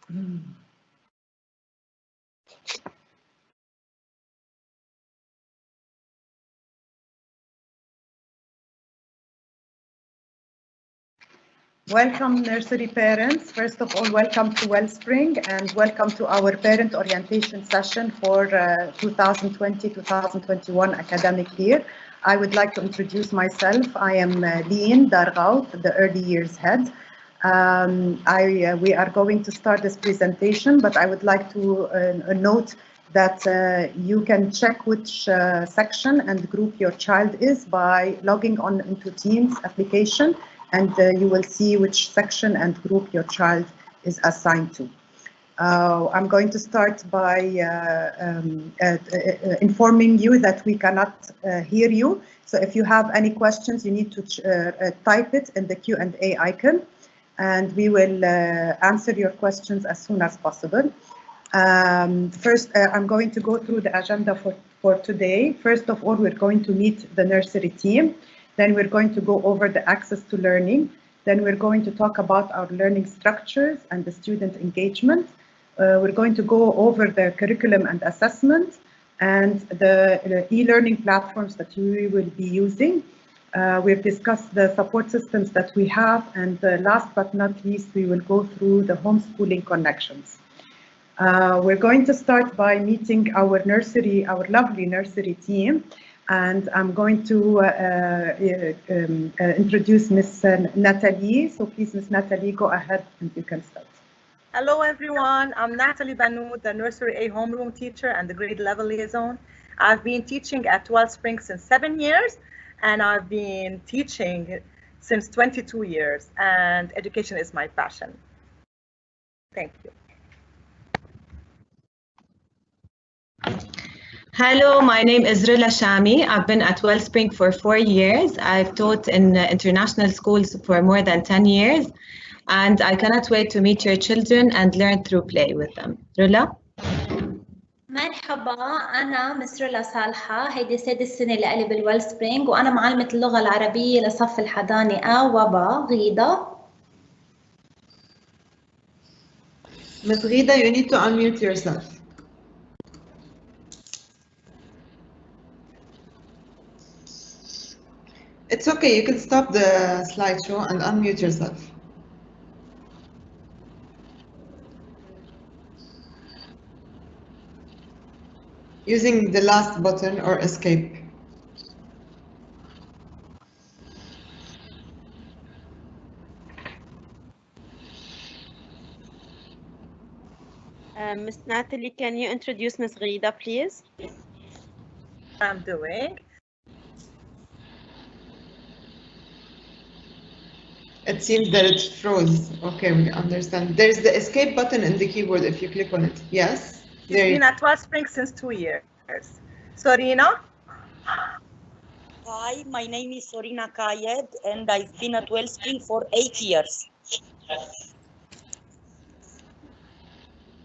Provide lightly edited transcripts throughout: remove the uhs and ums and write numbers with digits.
Welcome, nursery parents. First of all, welcome to Wellspring and welcome to our parent orientation session for 2020-2021 academic year. I would like to introduce myself. I am Lien Dargaut, the early years head. We are going to start this presentation, but I would like to note that you can check which section and group your child is by logging on into Teams application, and you will see which section and group your child is assigned to. I'm going to start by informing you that we cannot hear you. So if you have any questions, you need to type it in the Q&A icon, and we will answer your questions as soon as possible. First, I'm going to go through the agenda for today. First of all, we're going to meet the nursery team. Then we're going to go over the access to learning. Then we're going to talk about our learning structures and the student engagement. We're going to go over the curriculum and assessment and the e-learning platforms that we will be using. We've discussed the support systems that we have, and last but not least, we will go through the homeschooling connections. We're going to start by meeting our lovely nursery team. And I'm going to introduce Miss Natalie. So please, Miss Natalie, go ahead and you can start. Hello, everyone. I'm Natalie Banoud, the Nursery A homeroom teacher and the grade level liaison. I've been teaching at Wellspring since 7 years, and I've been teaching since 22 years, and education is my passion. Thank you. Hello, my name is Rilla Shami. I've been at Wellspring for 4 years. I've taught in international schools for more than 10 years, and I cannot wait to meet your children and learn through play with them. Rilla? مرحبا، أنا مس رولا صالحة. هيدي سادس سنة لإلي بالويل سبرينج، وأنا معلمة اللغة العربية لصف الحضانة أ وبا. غيدا. Ms. Ghida, you need to unmute yourself. It's okay, you can stop the slideshow and unmute yourself. Using the last button or escape. Miss Natalie, can you introduce Miss Ghida, please? I'm doing. It seems that it froze. Okay, we understand. There's the escape button in the keyboard if you click on it. Yes? She's been at Wellspring since 2 years. Sorina? Hi, my name is Sorina Kayed, and I've been at Wellspring for 8 years.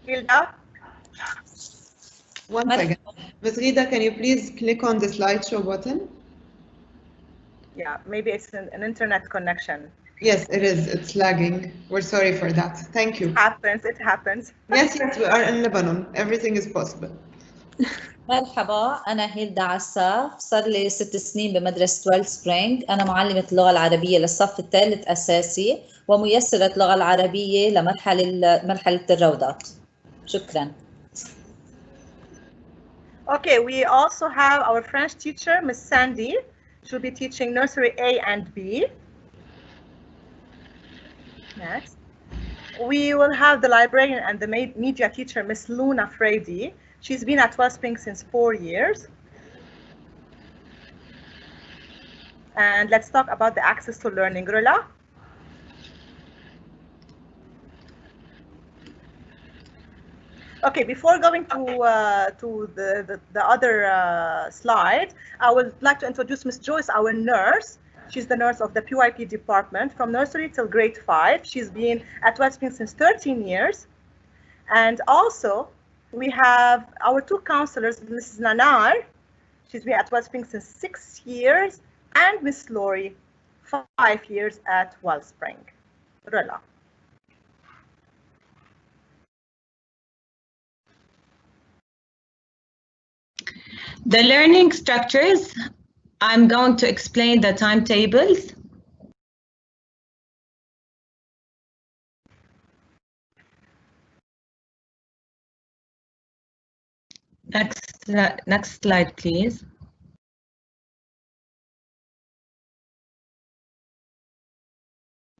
Hilda? One second. Ms. Ghida, can you please click on the slideshow button? Yeah, maybe it's an internet connection. Yes, it is. It's lagging. We're sorry for that. Thank you. It happens. It happens. Yes, yes, we are in Lebanon. Everything is possible. مرحبا، أنا هيلدا عساف. صار لي 6 سنين بمدرسة ويل سبرينج. أنا معلمة اللغة العربية للصف الثالث أساسي وميسرة اللغة العربية مرحلة الروضات. شكرا. Okay, we also have our French teacher, Miss Sandy. She'll be teaching Nursery A and B. Next. We will have the librarian and the media teacher, Miss Luna Frady. She's been at Wellspring since 4 years. And let's talk about the access to learning. Rula? Okay, before going to the other slide, I would like to introduce Miss Joyce, our nurse. She's the nurse of the PYP department from nursery till grade 5. She's been at Wellspring since 13 years. And also, we have our 2 counselors, Mrs. Nanar. She's been at Wellspring since 6 years, and Miss Lori, 5 years at Wellspring. Rula. The learning structures, I'm going to explain the timetables. Next slide, please.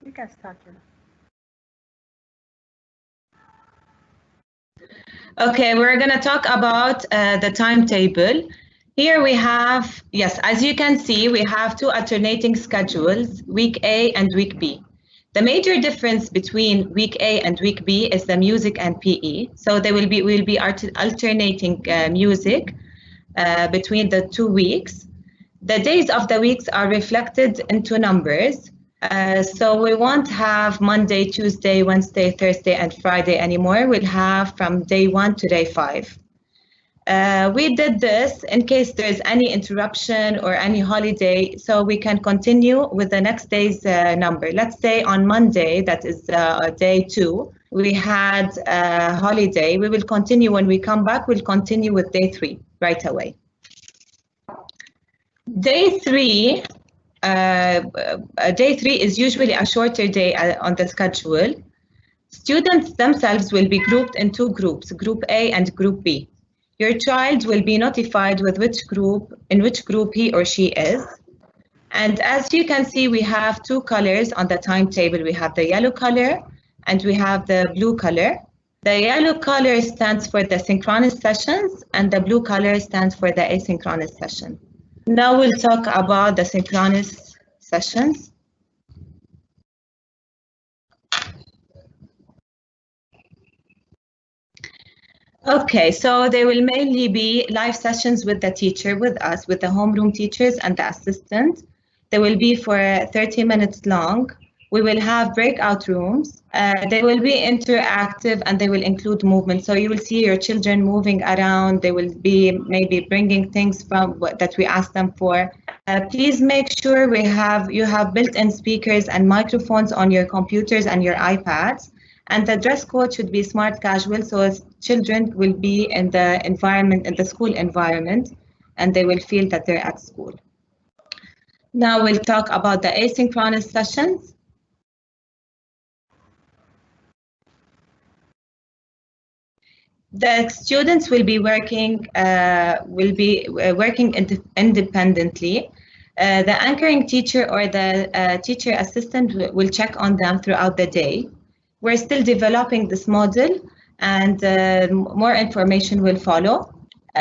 You can start. Okay, we're going to talk about the timetable. Here we have, yes, as you can see, we have two alternating schedules, week A and week B. The major difference between week A and week B is the music and PE. So they will be alternating music between the 2 weeks. The days of the weeks are reflected into numbers. So we won't have Monday, Tuesday, Wednesday, Thursday, and Friday anymore. We'll have from day 1 to day 5. We did this in case there's any interruption or any holiday, so we can continue with the next day's number. Let's say on Monday, that is day 2, we had a holiday. We will continue when we come back, we'll continue with day 3 right away. Day 3 is usually a shorter day on the schedule. Students themselves will be grouped in 2 groups, Group A and Group B. Your child will be notified with in which group he or she is. And as you can see, we have 2 colors on the timetable. We have the yellow color and we have the blue color. The yellow color stands for the synchronous sessions and the blue color stands for the asynchronous session. Now we'll talk about the synchronous sessions. Okay, so they will mainly be live sessions with the teacher, with us, with the homeroom teachers and the assistant. They will be for 30 minutes long. We will have breakout rooms. They will be interactive and they will include movement. So you will see your children moving around. They will be maybe bringing things from that we ask them for. Please make sure you have built-in speakers and microphones on your computers and your iPads. And the dress code should be smart casual, so children will be in the environment, in the school environment, and they will feel that they're at school. Now we'll talk about the asynchronous sessions. The students will be working independently. The anchoring teacher or the teacher assistant will check on them throughout the day. We're still developing this model and more information will follow.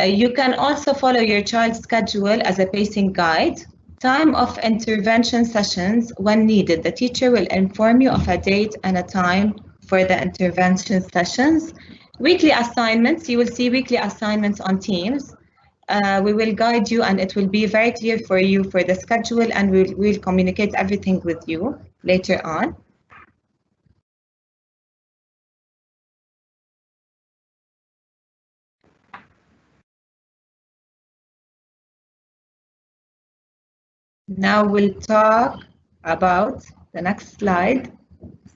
You can also follow your child's schedule as a pacing guide. Time of intervention sessions when needed. The teacher will inform you of a date and a time for the intervention sessions. Weekly assignments, you will see weekly assignments on Teams. We will guide you and it will be very clear for you for the schedule and we'll communicate everything with you later on. Now we'll talk about the next slide.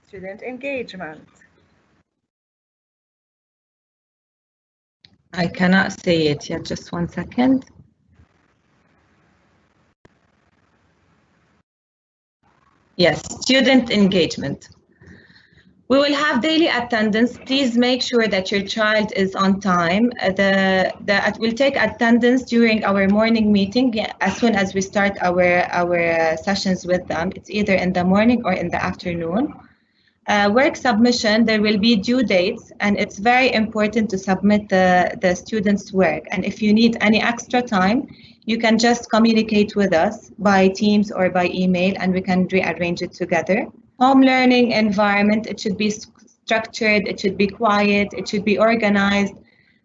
Student engagement. I cannot say it yet, just 1 second. Yes, student engagement. We will have daily attendance. Please make sure that your child is on time. We'll take attendance during our morning meeting as soon as we start our sessions with them. It's either in the morning or in the afternoon. Work submission, there will be due dates, and it's very important to submit the students' work. And if you need any extra time, you can just communicate with us by Teams or by email, and we can rearrange it together. Home learning environment, it should be structured, it should be quiet, it should be organized,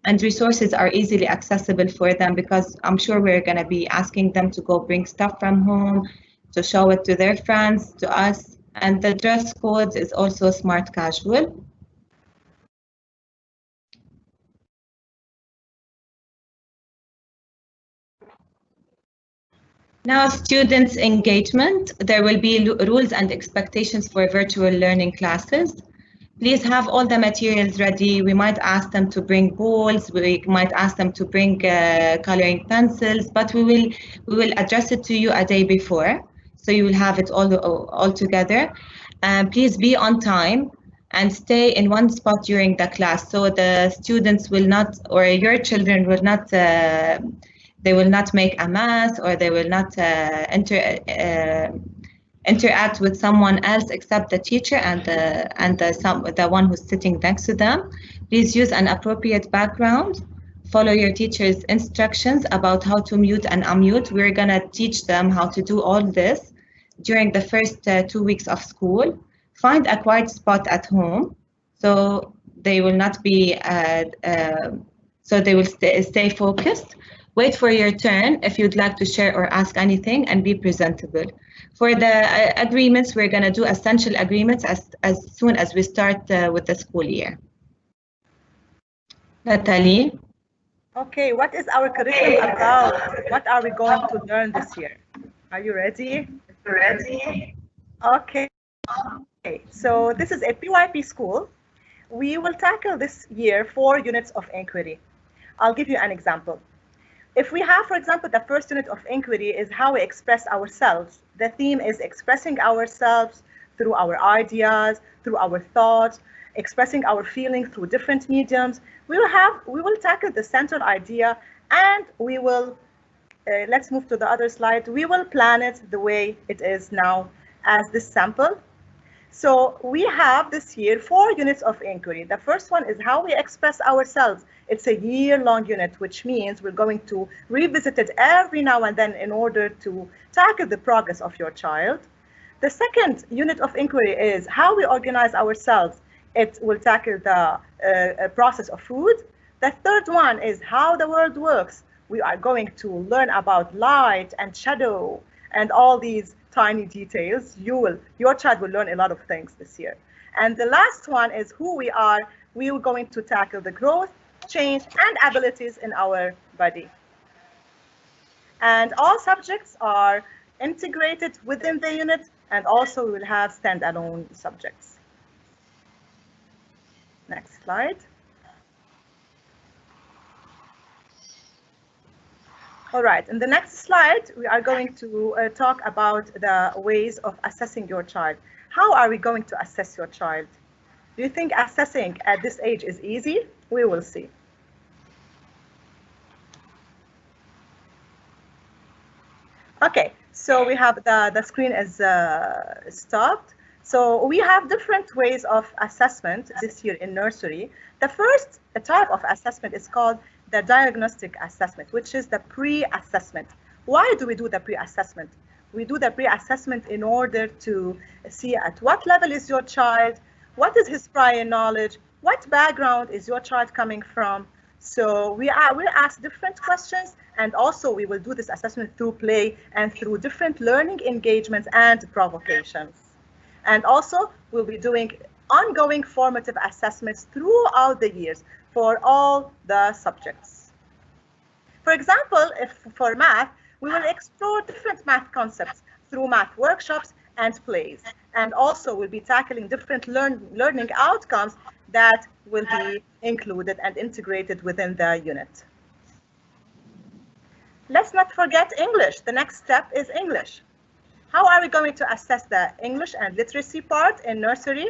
and resources are easily accessible for them because I'm sure we're going to be asking them to go bring stuff from home, to show it to their friends, to us. And the dress code is also smart casual. Now, students' engagement. There will be rules and expectations for virtual learning classes. Please have all the materials ready. We might ask them to bring balls. We might ask them to bring coloring pencils, but we will address it to you a day before, so you will have it all together. Please be on time and stay in one spot during the class, so the students will not, or your children will not, they will not make a mess, or they will not interact with someone else except the teacher and the one who's sitting next to them. Please use an appropriate background. Follow your teacher's instructions about how to mute and unmute. We're gonna teach them how to do all this during the first 2 weeks of school. Find a quiet spot at home, so they will not be, so they will stay focused. Wait for your turn if you'd like to share or ask anything, and be presentable. For the agreements, we're going to do essential agreements as soon as we start with the school year. Natalie? Okay, what is our curriculum about? What are we going to learn this year? Are you ready? Ready? Okay. So this is a PYP school. We will tackle this year 4 units of inquiry. I'll give you an example. If we have, for example, the first unit of inquiry is how we express ourselves. The theme is expressing ourselves through our ideas, through our thoughts, expressing our feelings through different mediums. We will tackle the central idea, and we will, let's move to the other slide. We will plan it the way it is now as this sample. So we have this year 4 units of inquiry. The first one is how we express ourselves. It's a year-long unit, which means we're going to revisit it every now and then in order to tackle the progress of your child. The second unit of inquiry is how we organize ourselves. It will tackle the process of food. The third one is how the world works. We are going to learn about light and shadow and all these tiny details. Your child will learn a lot of things this year. And the last one is who we are. We are going to tackle the growth, change, and abilities in our body. And all subjects are integrated within the unit, and also we will have standalone subjects. Next slide. All right, in the next slide, we are going to talk about the ways of assessing your child. How are we going to assess your child? Do you think assessing at this age is easy? We will see. Okay, so we have the screen is stopped. So we have different ways of assessment this year in nursery. The first type of assessment is called the diagnostic assessment, which is the pre-assessment. Why do we do the pre-assessment? We do the pre-assessment in order to see at what level is your child, what is his prior knowledge, what background is your child coming from. So we'll ask different questions, and also we will do this assessment through play and through different learning engagements and provocations. And also we'll be doing ongoing formative assessments throughout the years for all the subjects. For example, if for math, we will explore different math concepts through math workshops and plays. And also we'll be tackling different learning outcomes that will be included and integrated within the unit. Let's not forget English. The next step is English. How are we going to assess the English and literacy part in nursery?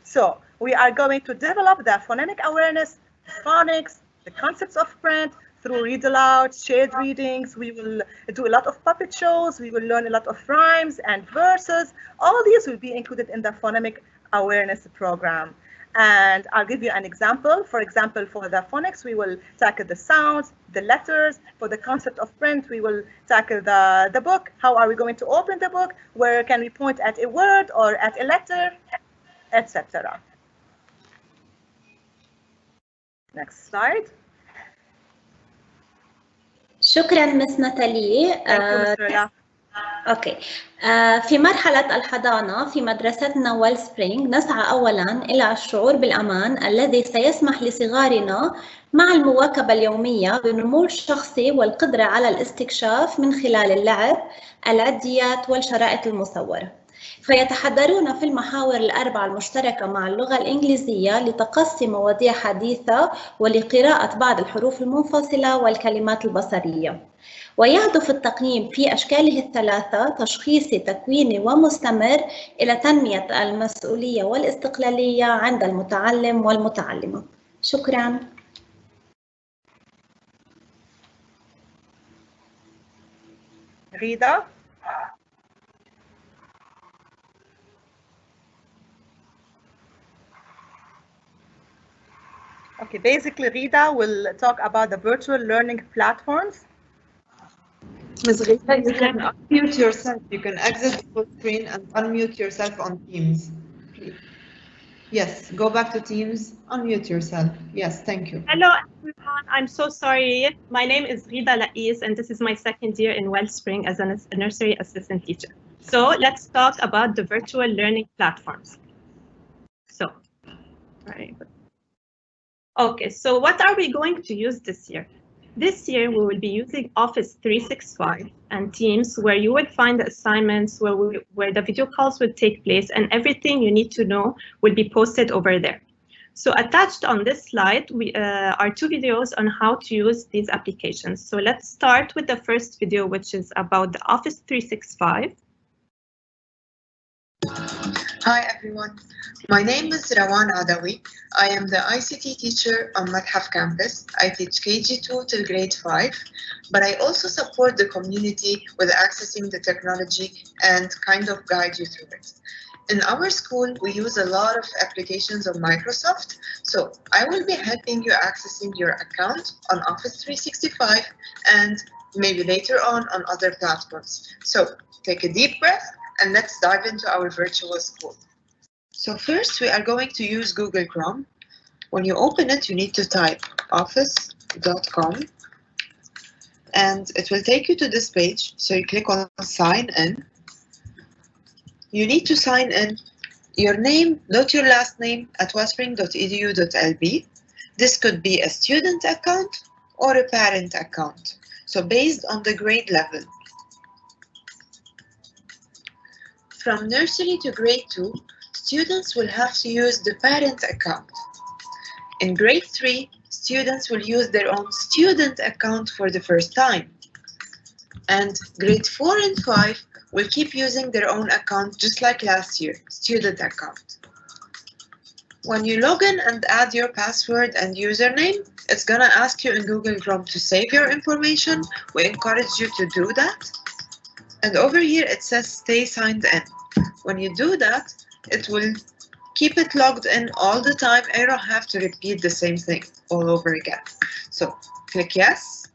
So we are going to develop the phonemic awareness, phonics, the concepts of print through read aloud, shared readings. We will do a lot of puppet shows. We will learn a lot of rhymes and verses. All these will be included in the phonemic awareness program. And I'll give you an example. For example, for the phonics, we will tackle the sounds, the letters. For the concept of print, we will tackle the book. How are we going to open the book? Where can we point at a word or at a letter, etc. Next slide. شكرا مس ناتالي. اوكي. في مرحلة الحضانة في مدرستنا ويل سبرينغ نسعى أولاً إلى الشعور بالأمان الذي سيسمح لصغارنا مع المواكبة اليومية بالنمو الشخصي والقدرة على الاستكشاف من خلال اللعب، العديات والشرائط المصورة. فيتحضرون في المحاور الأربعة المشتركة مع اللغة الإنجليزية لتقصي مواضيع حديثة ولقراءة بعض الحروف المنفصلة والكلمات البصرية. ويهدف التقييم في أشكاله الثلاثة تشخيصي تكويني ومستمر إلى تنمية المسؤولية والاستقلالية عند المتعلم والمتعلمة. شكراً. Rida? Okay, basically Rida will talk about the virtual learning platforms. Ms. Rita, you can unmute yourself. You can exit the full screen and unmute yourself on Teams. Yes, go back to Teams, unmute yourself. Yes, thank you. Hello everyone, I'm so sorry. My name is Rida Lais and this is my second year in Wellspring as a nursery assistant teacher. So let's talk about the virtual learning platforms. So, okay, so what are we going to use this year? This year we will be using Office 365 and Teams, where you will find the assignments, where the video calls will take place, and everything you need to know will be posted over there. So attached on this slide are two videos on how to use these applications. So let's start with the first video, which is about the Office 365. Hi everyone, my name is Rawan Adawi. I am the ICT teacher on Madhaf campus. I teach KG2 till grade 5, but I also support the community with accessing the technology and kind of guide you through it. In our school, we use a lot of applications of Microsoft, so I will be helping you accessing your account on Office 365 and maybe later on other platforms. So take a deep breath and let's dive into our virtual school. So first we are going to use Google Chrome. When you open it, you need to type office.com and it will take you to this page. So you click on sign in. You need to sign in your name, not your last name, at wellspring.edu.lb. This could be a student account or a parent account. So based on the grade level. From nursery to grade 2, students will have to use the parent account. In grade 3, students will use their own student account for the first time. And grade 4 and 5 will keep using their own account just like last year, student account. When you log in and add your password and username, it's gonna ask you in Google Chrome to save your information. We encourage you to do that. And over here it says stay signed in. When you do that, it will keep it logged in all the time. I don't have to repeat the same thing all over again. So click yes,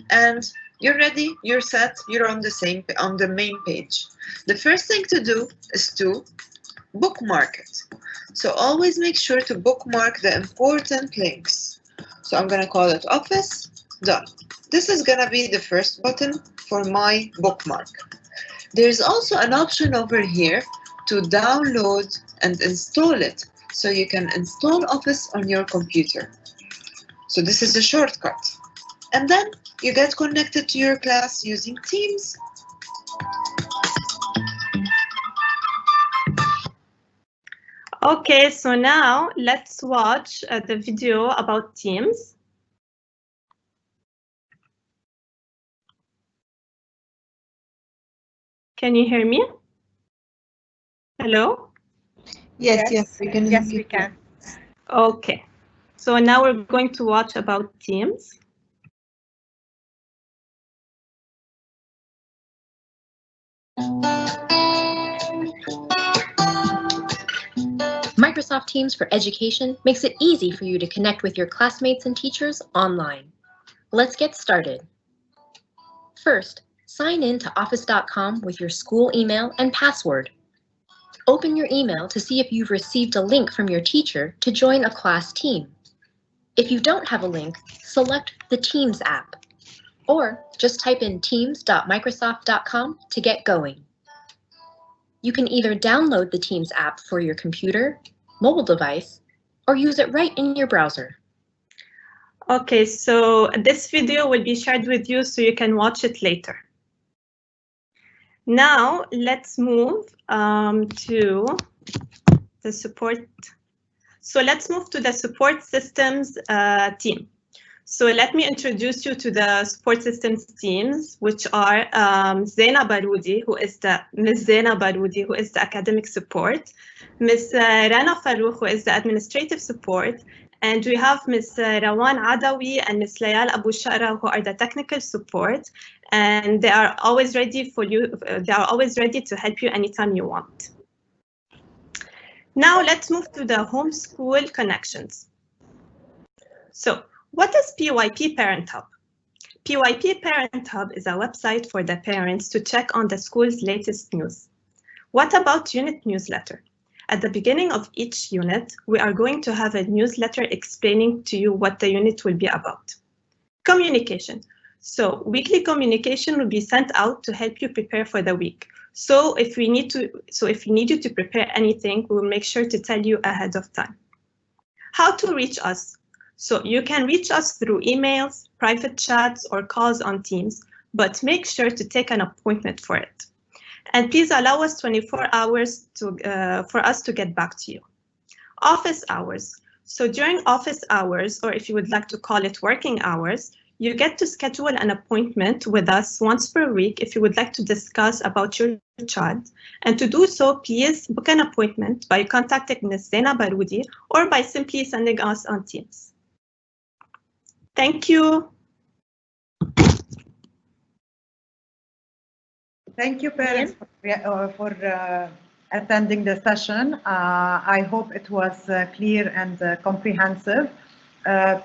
and you're ready, you're set, you're on the main page. The first thing to do is to bookmark it. So always make sure to bookmark the important links. So I'm gonna call it Office, done. This is gonna be the first button for my bookmark. There's also an option over here to download and install it. So you can install Office on your computer. So this is a shortcut. And then you get connected to your class using Teams. Okay, so now let's watch the video about Teams. Can you hear me? Hello? Yes, we can. Yes, we can. Okay, so now we're going to watch about Teams. Microsoft Teams for Education makes it easy for you to connect with your classmates and teachers online. Let's get started. First, sign in to office.com with your school email and password. Open your email to see if you've received a link from your teacher to join a class team. If you don't have a link, select the Teams app, or just type in teams.microsoft.com to get going. You can either download the Teams app for your computer, mobile device, or use it right in your browser. Okay, so this video will be shared with you so you can watch it later. Now let's move to the support. So let's move to the support systems team. So let me introduce you to the support systems teams, which are Ms. Zeina Baroudi, who is the academic support, Ms. Rana Farouk, who is the administrative support, and we have Ms. Rawan Adawi and Ms. Layal Abu Shara, who are the technical support, and they are always ready for you. They are always ready to help you anytime you want. Now let's move to the homeschool connections. So what is PYP Parent Hub? PYP Parent Hub is a website for the parents to check on the school's latest news. What about unit newsletter? At the beginning of each unit, we are going to have a newsletter explaining to you what the unit will be about. Communication. So weekly communication will be sent out to help you prepare for the week. So if we need you to prepare anything, we will make sure to tell you ahead of time. How to reach us? So you can reach us through emails, private chats, or calls on Teams, but make sure to take an appointment for it. And please allow us 24 hours for us to get back to you. Office hours. So during office hours, or if you would like to call it working hours, you get to schedule an appointment with us once per week if you would like to discuss about your child. And to do so, please book an appointment by contacting Ms. Zeina Baroudi or by simply sending us on Teams. Thank you. Thank you, parents, for attending the session. I hope it was clear and comprehensive.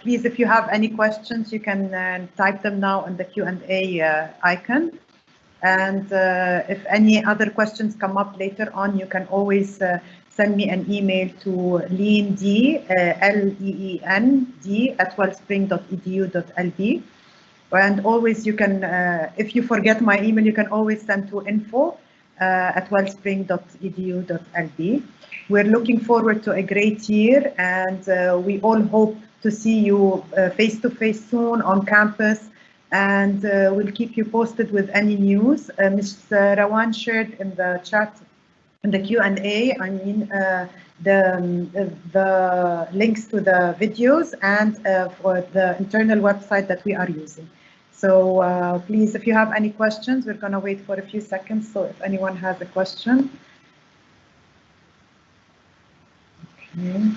Please, if you have any questions, you can type them now in the Q&A icon. And if any other questions come up later on, you can always send me an email to leend, L-E-E-N-D @wellspring.edu.lb. And always you can, if you forget my email, you can always send to info@wellspring.edu.lb. We're looking forward to a great year, and we all hope to see you face-to-face soon on campus, and we'll keep you posted with any news. Ms. Rawan shared in the chat, in the Q&A, I mean, the links to the videos and for the internal website that we are using. So please, if you have any questions, we're going to wait for a few seconds. So if anyone has a question. Okay.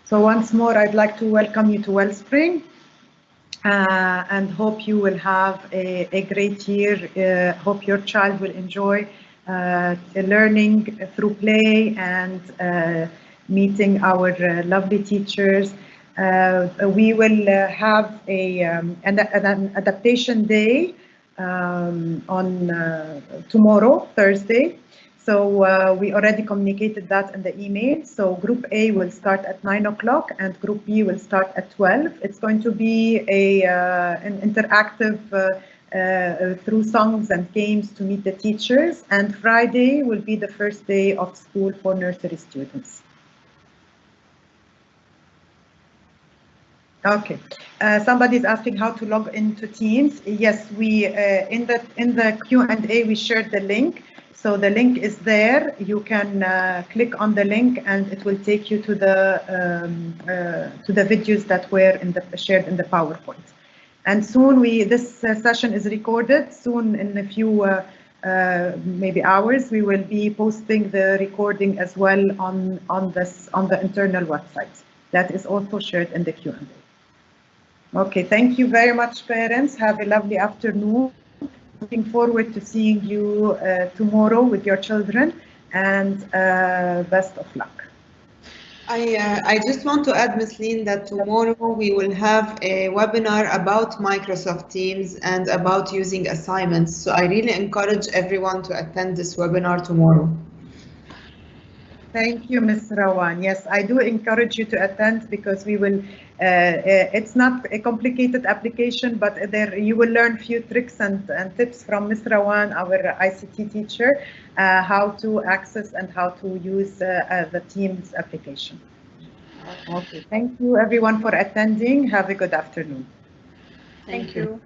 So once more, I'd like to welcome you to Wellspring and hope you will have a great year. Hope your child will enjoy learning through play and meeting our lovely teachers. We will have an adaptation day on tomorrow, Thursday. So we already communicated that in the email. So Group A will start at 9 o'clock and Group B will start at 12. It's going to be an interactive through songs and games to meet the teachers. And Friday will be the first day of school for nursery students. Okay, somebody is asking how to log into Teams. Yes, we in the Q&A we shared the link. So the link is there. You can click on the link, and it will take you to the videos that were shared in the PowerPoint. And soon this session is recorded. Soon, in a few maybe hours, we will be posting the recording as well on the internal website. That is also shared in the Q&A. Okay, thank you very much, parents. Have a lovely afternoon. Looking forward to seeing you tomorrow with your children, and best of luck. I just want to add, Ms. Lynn, that tomorrow we will have a webinar about Microsoft Teams and about using assignments. So I really encourage everyone to attend this webinar tomorrow. Thank you, Ms. Rawan. Yes, I do encourage you to attend, because we will. It's not a complicated application, but there you will learn a few tricks and tips from Ms. Rawan, our ICT teacher, how to access and how to use the Teams application. Okay, thank you everyone for attending. Have a good afternoon. Thank you.